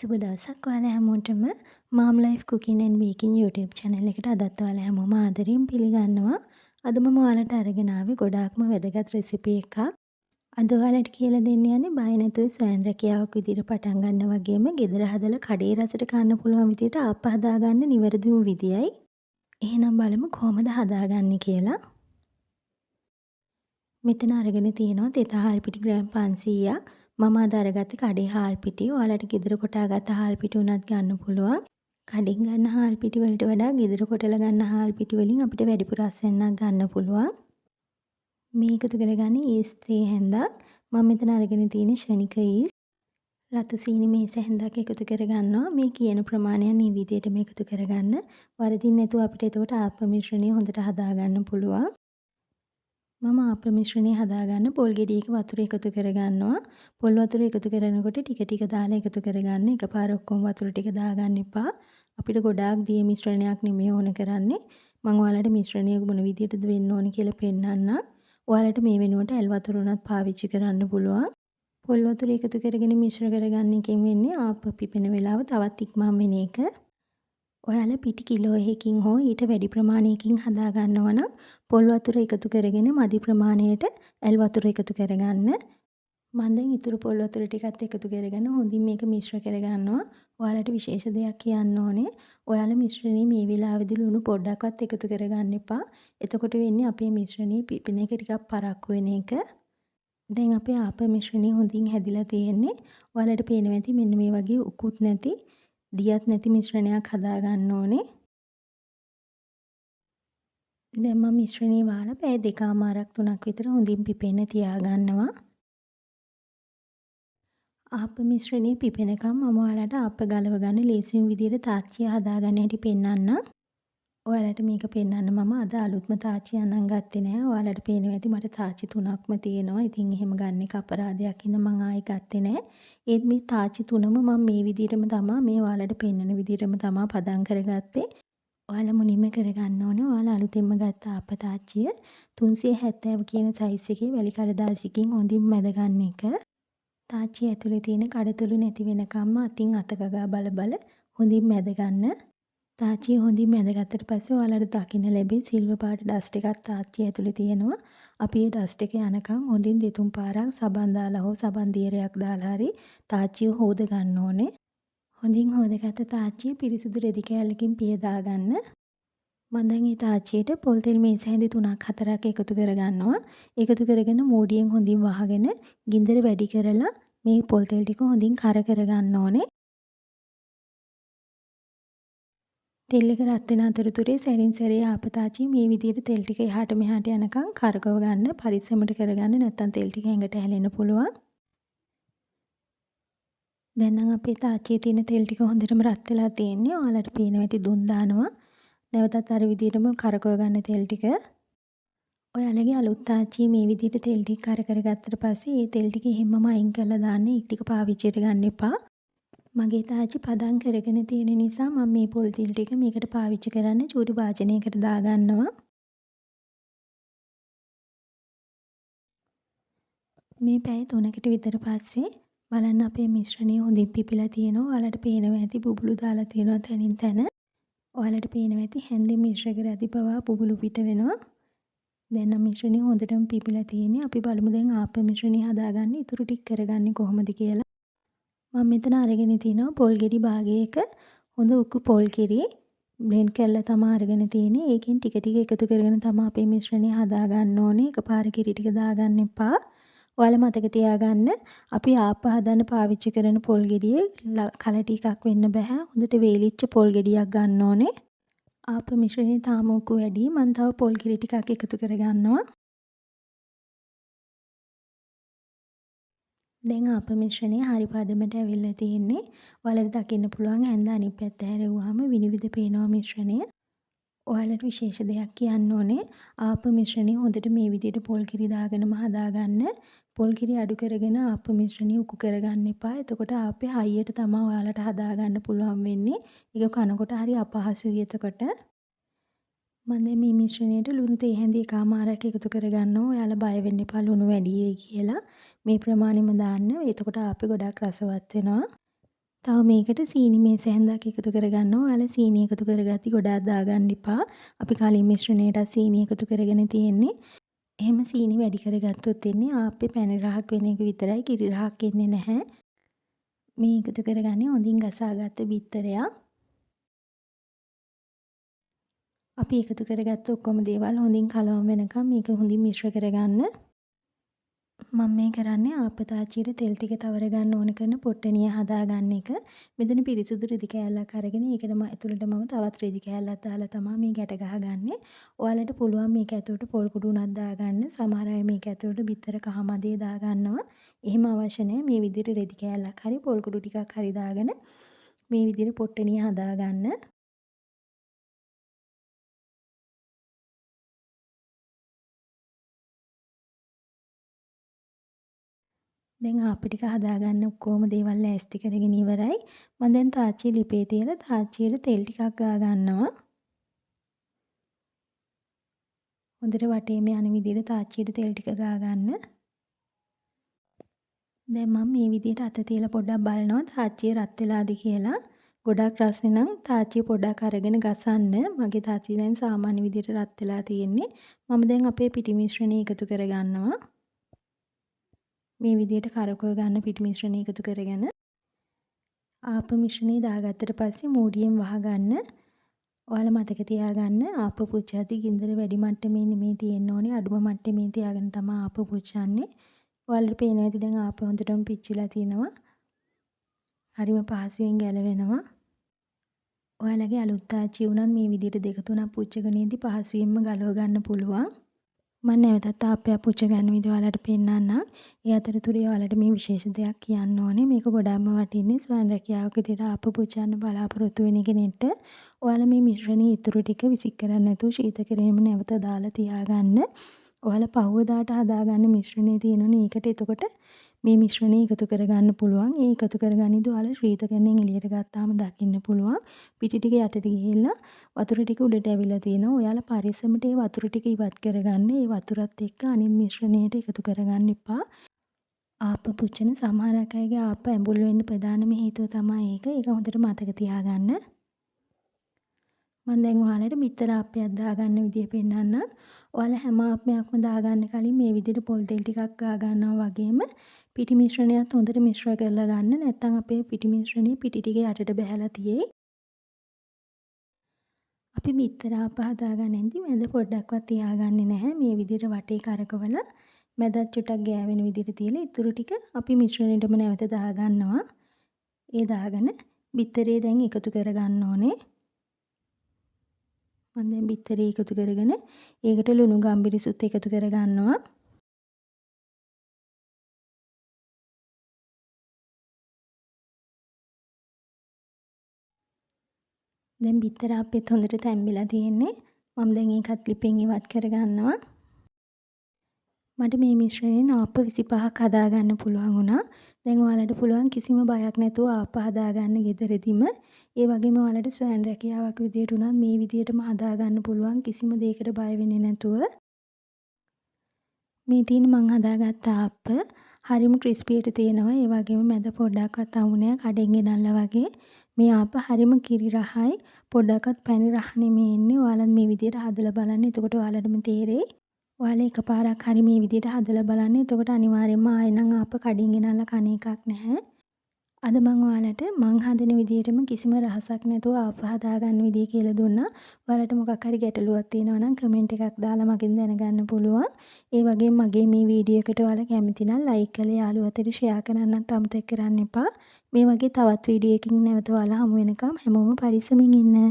සුබ දවසක් ඔයාලා හැමෝටම Mom Life Cooking and Baking YouTube channel එකට අදත් ඔයාලා හැමෝම ආදරයෙන් පිළිගන්නවා. අද මම ඔයාලට අරගෙන ආවේ ගොඩාක්ම වැදගත් රෙසිපි එකක්. අද ඔයාලට කියලා දෙන්න යන්නේ බය නැතුව ස්වයං රැකියාවක් විදිහට පටන් ගන්න වගේම ගෙදර හදලා කඩේ රසට කන්න පුළුවන් විදිහට ආප්ප හදාගන්න නිවැරදිම විදියයි. එහෙනම් බලමු කොහොමද හදාගන්නේ කියලා. මෙතන අරගෙන තියෙනවා තෙත හාල් පිටි ග්‍රෑම් 500ක්. මම අද අරගත්තේ කඩේ හාල් පිටි. ඔයාලට ගෙදර කොටාගත්ත හාල් පිටි උනත් ගන්න පුළුවන්. කඩෙන් ගන්න හාල් පිටි වලට වඩා ගෙදර කොටලා ගන්න හාල් පිටි වලින් අපිට වැඩිපුර රසෙන්නක් ගන්න පුළුවන්. මේ එකතු කරගන්නේ ඊස්ට් 3 හැන්දක්. මම මෙතන අරගෙන තියෙන්නේ ශනික ඊස්ට්. රතු සීනි මේස හැන්දක් එකතු කරගන්නවා. මේ කියන ප්‍රමාණයන් මේ විදිහටම එකතු කරගන්න. වරදින් නැතුව අපිට එතකොට ආප්ප මිශ්‍රණය හොඳට හදාගන්න පුළුවන්. මම ආප්ප මිශ්‍රණය හදාගන්න පොල් ගෙඩියක වතුර එකතු කරගන්නවා. පොල් වතුර එකතු කරනකොට ටික ටික දාලා එකතු කරගන්න. එකපාර ඔක්කොම වතුර ටික දාගන්න එපා. අපිට ගොඩාක් දිය මිශ්‍රණයක් නෙමෙයි ඕන කරන්නේ. මම ඔයාලට මිශ්‍රණය මොන විදිහටද වෙන්න ඕන කියලා පෙන්නන්නම්. ඔයාලට මේ වෙනුවට ඇල් වතුර උනත් පාවිච්චි කරන්න පුළුවන්. පොල් වතුර එකතු කරගෙන මිශ්‍ර කරගන්න එකෙන් වෙන්නේ ආප්ප පිපෙන වෙලාව තවත් ඉක්මන් වෙන එක. ඔයාලා පිටි කිලෝ 1කින් හෝ ඊට වැඩි ප්‍රමාණයකින් හදා ගන්නවා නම් පොල් වතුර එකතු කරගෙන මදි ප්‍රමාණයට ඇල් වතුර එකතු කරගන්න. මම දැන් ඉතුරු පොල් වතුර ටිකත් එකතු කරගෙන හොඳින් මේක මිශ්‍ර කරගන්නවා. ඔයාලට විශේෂ දෙයක් කියන්න ඕනේ. ඔයාලා මිශ්‍රණය මේ වෙලාවේදී ලුණු පොඩ්ඩක්වත් එකතු කරගන්න එපා. එතකොට වෙන්නේ අපේ මිශ්‍රණය පිපෙන එක ටිකක් පරක්කු වෙන එක. දැන් අපේ ආප මිශ්‍රණය හොඳින් හැදිලා තියෙන්නේ. ඔයාලට පේනවා ඇති මෙන්න මේ වගේ උකුත් නැති දියත් නැති මිශ්‍රණයක් හදා ගන්න ඕනේ. දැන් මම මිශ්‍රණය වහලා පැය 2මාරක් 3ක් විතර හොඳින් පිපෙන්න තියාගන්නවා. ආප්ප මිශ්‍රණය පිපෙනකම් මම ඔයාලට ආප්ප ගලව ගන්න ලේසිම විදිහට තාච්චිය හදාගන්න හැටි පෙන්නන්නම්. ඔයාලට මේක පෙන්නන්න මම අද අලුත්ම තාච්චියක් නම් ගත්තේ නෑ. ඔයාලට පේනවා ඇති මට තාච්චි 3ක්ම තියෙනවා. ඉතින් එහෙම ගන්න එක අපරාධයක් හින්දා මම ආයෙ ගත්තේ නෑ. ඒත් මේ තාච්චි තුනම මම මේ විදිහටම තමයි මේ ඔයාලට පෙන්නන විදිහටම තමයි පදම් කරගත්තේ. ඔයාලා මුලින්ම කරගන්න ඕනේ ඔයාලා අලුතෙන්ම ගත්ත ආප්ප තාච්චිය 370 කියන සයිස් එකේ වැලි කඩදාසියකින් හොඳින් මැද ගන්න එක. තාච්චිය ඇතුලේ තියෙන කඩතුළු නැති වෙනකම්ම අතින් අත ගගා බල හොඳින් මැද ගන්න. තාච්චිය හොඳින් මැදගත්තට පස්සේ ඔයාලට දකින්න ලැබෙයි සිල්වර් පාට ඩස්ට් එකක් තාච්චිය ඇතුලේ තියෙනවා. අපි ඒ ඩස්ට් එක යනකම් හොඳින් දෙතුන් පාරක් සබන් දාලා හෝ සබන් දියරයක් දාලා හරි තාච්චිය හොද ගන්න ඕනේ. හොඳින් හොදගත්ත තාච්චිය පිරිසිදු රෙදි කෑල්ලකින් පියදා ගන්න. මම දැන් මේ තාච්චියට පොල් තෙල් මේස හැඳි 3-4ක් එකතු කරගන්නවා. එකතු කරගෙන මූඩියෙන් හොඳින් වහගෙන ගින්දර වැඩි කරලා මේ පොල් තෙල් ටික හොඳින් කර කරගන්න ඕනේ. තෙල් එක රත් වෙන අතරතුරේ සැරින් සැරේ ආප තාච්චිය මේ විදිහට තෙල් ටික එහාට මෙහාට යනකම් කරකව ගන්න පරිස්සමට කරගන්න නැත්නම් තෙල් ටික ඇඟට හැලෙන්න පුළුවන්. දැන් නම් අපේ තාච්චියේ තියෙන තෙල් ටික හොඳටම රත් වෙලා තියෙන්නේ. ඔයාලට පේනවා ඇති දුම් දානවා. නැවතත් අර විදිහටම කරකව ගන්න තෙල් ටික. ඔයාලගේ අලුත් තාච්චිය මේ විදිහට තෙල් ටික කර කරගත්තට පස්සේ ඒ තෙල් ටික එහෙමම අයින් කරලා දාන්න. ඒ ටික පාවිච්චියට ගන්න එපා. මගේ තාච්චි පදම් කරගෙන තියෙන නිසා මම මේ පොල් තෙල් ටික මේකට පාවිච්චි කරන්න චූටි වාදනයකට දාගන්නවා. මේ පැය 3කට විතර පස්සේ බලන්න අපේ මිශ්‍රණය හොඳින් පිපිලා තියෙනවා. ඔයාලට පේනවා ඇති බුබුලු දාලා තියෙනවා තනින් තන. ඔයාලට පේනවා ඇති හැන්දෙන් මිශ්‍ර කරද්දී පවා බුබුලු පිට වෙනවා. දැන් නම් මිශ්‍රණය හොඳටම පිපිලා තියෙන්නේ. අපි බලමු දැන් ආප්ප මිශ්‍රණය හදාගන්න ඉතුරු ටික කරගන්නේ කොහොමද කියලා. මම මෙතන අරගෙන තිනවා පොල් ගෙඩි භාගයක හොඳ උක්කු පොල් කිරි බ්ලෙන්ඩ් කරලා තමයි අරගෙන තියෙන්නේ. ඒකෙන් ටික ටික එකතු කරගෙන තමයි අපේ මිශ්‍රණය හදාගන්න ඕනේ. එකපාර කිරි ටික දාගන්න එපා. ඔයාලා මතක තියාගන්න අපි ආප්ප හදන්න පාවිච්චි කරන පොල් ගෙඩියේ කල ටිකක් වෙන්න බෑ. හොඳට වේලිච්ච පොල් ගෙඩියක් ගන්න ඕනේ. ආප්ප මිශ්‍රණය තාම උක්කු වැඩි. මම තව පොල් කිරි ටිකක් එකතු කරගන්නවා. දැන් ආප මිශ්‍රණය හරි පදමට ඇවිල්ලා තියෙන්නේ. ඔයාලට දකින්න පුළුවන් හැන්ද අනිත් පැත්ත හැරෙව්වහම විනිවිද පේනවා මිශ්‍රණය. ඔයාලට විශේෂ දෙයක් කියන්න ඕනේ. ආප මිශ්‍රණය හොඳට මේ විදිහට පොල් කිරි දාගෙනම හදාගන්න. පොල් කිරි අඩු කරගෙන ආප මිශ්‍රණය උකු කරගන්න එපා. එතකොට ආපේ හයියට තමයි ඔයාලට හදාගන්න පුළුවන් වෙන්නේ. ඒක කනකොට හරි අපහසුයි එතකොට. මම දැන් මේ මිශ්‍රණයට ලුණු තේ හැඳි එකමාරක් එකතු කරගන්නවා. ඔයාලා බය වෙන්න එපා ලුණු වැඩි වෙයි කියලා. මේ ප්‍රමාණෙම දාන්න. එතකොට ආපේ ගොඩක් රසවත් වෙනවා. තව මේකට සීනි මේස හැන්දක් එකතු කරගන්නවා. ඔයාලා සීනි එකතු කරගatti ගොඩාක් දාගන්න එපා. අපි කලින් මිශ්‍රණයටත් සීනි එකතු කරගෙන තියෙන්නේ. එහෙම සීනි වැඩි කරගත්තොත් එන්නේ ආප්පේ පැණි රහක් වෙන එක විතරයි, කිරි රහක් එන්නේ නැහැ. මේ එකතු කරගන්නේ හොඳින් ගසාගත්ත බිත්තරයක්. අපි එකතු කරගත්ත ඔක්කොම දේවල් හොඳින් කලවම් වෙනකම් මේක හොඳින් මිශ්‍ර කරගන්න. මම මේ කරන්නේ ආපතාච්චියට තෙල් ටික තවර ගන්න ඕන කරන පොට්ටනිය හදාගන්න එක. මෙතන පිරිසුදු රෙදි කෑල්ලක් අරගෙන ඒකට ඇතුළට මම තවත් රෙදි කෑල්ලක් දාලා තමයි මේ ගැට ගහගන්නේ. ඔයාලට පුළුවන් මේක ඇතුළට පොල් කුඩු උනක් දාගන්න. සමහර අය මේක ඇතුළට බිත්තර කහමදේ දාගන්නවා. එහෙම අවශ්‍ය නැහැ. මේ විදිහට රෙදි කෑල්ලක් හරි පොල් කුඩු ටිකක් හරි දාගෙන මේ විදිහට පොට්ටනිය හදාගන්න. දැන් ආප්ප ටික හදාගන්න ඔක්කොම දේවල් ලෑස්ති කරගෙන ඉවරයි. මම දැන් තාච්චියේ ලිපේ තියලා තාච්චියට තෙල් ටිකක් ගා ගන්නවා. හොඳට වටේම යන විදිහට තාච්චියට තෙල් ටික ගා ගන්න. දැන් මම මේ විදිහට අත තියලා පොඩ්ඩක් බලනවා තාච්චිය රත් වෙලාද කියලා. ගොඩක් රස්නේ නම් තාච්චිය පොඩ්ඩක් අරගෙන ගසන්න. මගේ තාච්චිය දැන් සාමාන්‍ය විදිහට රත් වෙලා තියෙන්නේ. මම දැන් අපේ පිටි මිශ්‍රණය එකතු කරගන්නවා. මේ විදිහට කරකව ගන්න පිටි මිශ්‍රණය එකතු කරගෙන ආප්ප මිශ්‍රණය දාගත්තට පස්සේ මූඩියෙන් වහගන්න. ඔයාලා මතක තියාගන්න ආප්ප පුච්චද්දි ගින්දර වැඩි මට්ටමේ නෙමෙයි තියෙන්න ඕනේ. අඩුම මට්ටමේ තියාගෙන තමයි ආප්ප පුච්චන්නේ. ඔයාලට පේනවා ඇති දැන් ආප්ප හොඳටම පිච්චිලා තිනවා. හරිම පහසුවෙන් ගැලවෙනවා. ඔයාලගේ අලුත් තාච්චි වුණත් මේ විදිහට දෙක තුනක් පුච්චගෙන ඉඳි පහසුවෙන්ම ගලව ගන්න පුළුවන්. මම නැවතත් ආප්පයක් පුච්ච ගන්න විදිහ ඔයාලට පෙන්නන්නම්. ඒ අතරතුරේ ඔයාලට මේ විශේෂ දෙයක් කියන්න ඕනේ. මේක ගොඩාක්ම වටින්නේ ස්වයං රැකියාවක විදිහට ආප්ප පුච්චන්න බලාපොරොත්තු වෙන කෙනෙක්ට. ඔයාලා මේ මිශ්‍රණයේ ඉතුරු ටික විසික් කරන්නේ නැතුව ශීතකරණයෙම නැවත දාලා තියාගන්න. ඔයාලා පහුවදාට හදාගන්න මිශ්‍රණය තියෙනවනේ ඒකට එතකොට මේ මිශ්‍රණය එකතු කරගන්න පුළුවන්. ඒ එකතු කරගනිද්දී ඔයාලා ශීතකරණයෙන් එළියට ගත්තාම දකින්න පුළුවන්. පිටි ටික යටට ගිහිල්ලා වතුර ටික උඩට ඇවිල්ලා තියෙනවා. ඔයාලා පරිස්සමට ඒ වතුර ටික ඉවත් කරගන්න. ඒ වතුරත් එක්ක අනිත් මිශ්‍රණයට එකතු කරගන්න එපා. ආප්ප පුච්චන සමහරක් අයගේ ආප්ප ඇඹුල් වෙන්න ප්‍රධානම හේතුව තමයි ඒක. ඒක හොඳට මතක තියාගන්න. මම දැන් ඔයාලට බිත්තර ආප්පයක් දාගන්න විදිය පෙන්නන්නම්. ඔයාලා හැම ආප්පයක්ම දාගන්න කලින් මේ විදිහට පොල් තෙල් ටිකක් ගා ගන්නවා වගේම පිටි මිශ්‍රණයත් හොඳට මිශ්‍ර කරලා ගන්න. නැත්නම් අපේ පිටි මිශ්‍රණය පිටි ටික යටට බහැලා තියෙයි. අපි බිත්තර ආප්ප හදාගන්නදී මැද පොඩ්ඩක්වත් තියාගන්නේ නැහැ. මේ විදිහට වටේ කරකවලා මැදත් චුට්ටක් ගෑවෙන විදිහට තියලා ඉතුරු ටික අපි මිශ්‍රණයටම නැවත දාගන්නවා. ඒ දාගෙන බිත්තරේ දැන් එකතු කරගන්න ඕනේ. මම දැන් බිත්තරේ එකතු කරගෙන ඒකට ලුණු ගම්බිරිසුත් එකතු කරගන්නවා. දැන් බිත්තර ආප්පෙත් හොඳට තැම්බිලා තියෙන්නේ. මම දැන් ඒකත් ලිපෙන් ඉවත් කරගන්නවා. මට මේ මිශ්‍රණයෙන් ආප්ප 25ක් හදාගන්න පුළුවන් වුණා. දැන් ඔයාලට පුළුවන් කිසිම බයක් නැතුව ආප්ප හදාගන්න ගෙදරදීම. ඒ වගේම ඔයාලට ස්වයං රැකියාවක් විදියට උනත් මේ විදියටම හදාගන්න පුළුවන් කිසිම දෙයකට බය වෙන්නේ නැතුව. මේ තියෙන මං හදාගත්ත ආප්ප හරිම ක්‍රිස්පියට තියෙනවා. ඒ වගේම මැද පොඩ්ඩක්වත් අමු නෑ කඩෙන් ගෙනල්ලා වගේ. මේ ආප්ප හරිම කිරි රහයි. පොඩ්ඩක්වත් පැණි රහ නෙමෙයි එන්නේ. ඔයාලත් මේ විදියට හදලා බලන්න. එතකොට ඔයාලටම තේරෙයි. ඔයාලා එකපාරක් හරි මේ විදිහට හදලා බලන්න. එතකොට අනිවාර්යයෙන්ම ආයෙනම් ආප්ප කඩින් ගෙනල්ලා කන එකක් නැහැ. අද මම ඔයාලට මං හදන විදිහටම කිසිම රහසක් නැතුව ආප්ප හදාගන්න විදිය කියලා දුන්නා. ඔයාලට මොකක් හරි ගැටලුවක් තියෙනවා නම් කමෙන්ට් එකක් දාලා මගෙන් දැනගන්න පුළුවන්. ඒ වගේම මගේ මේ වීඩියෝ එකට ඔයාලා කැමති නම් ලයික් කරලා යාළුවෝ අතර ෂෙයා කරන්නත් අමතක කරන්න එපා. මේ වගේ තවත් වීඩියෝ එකකින් නැවත ඔයාලා හමු වෙනකම් හැමෝම පරිස්සමින් ඉන්න.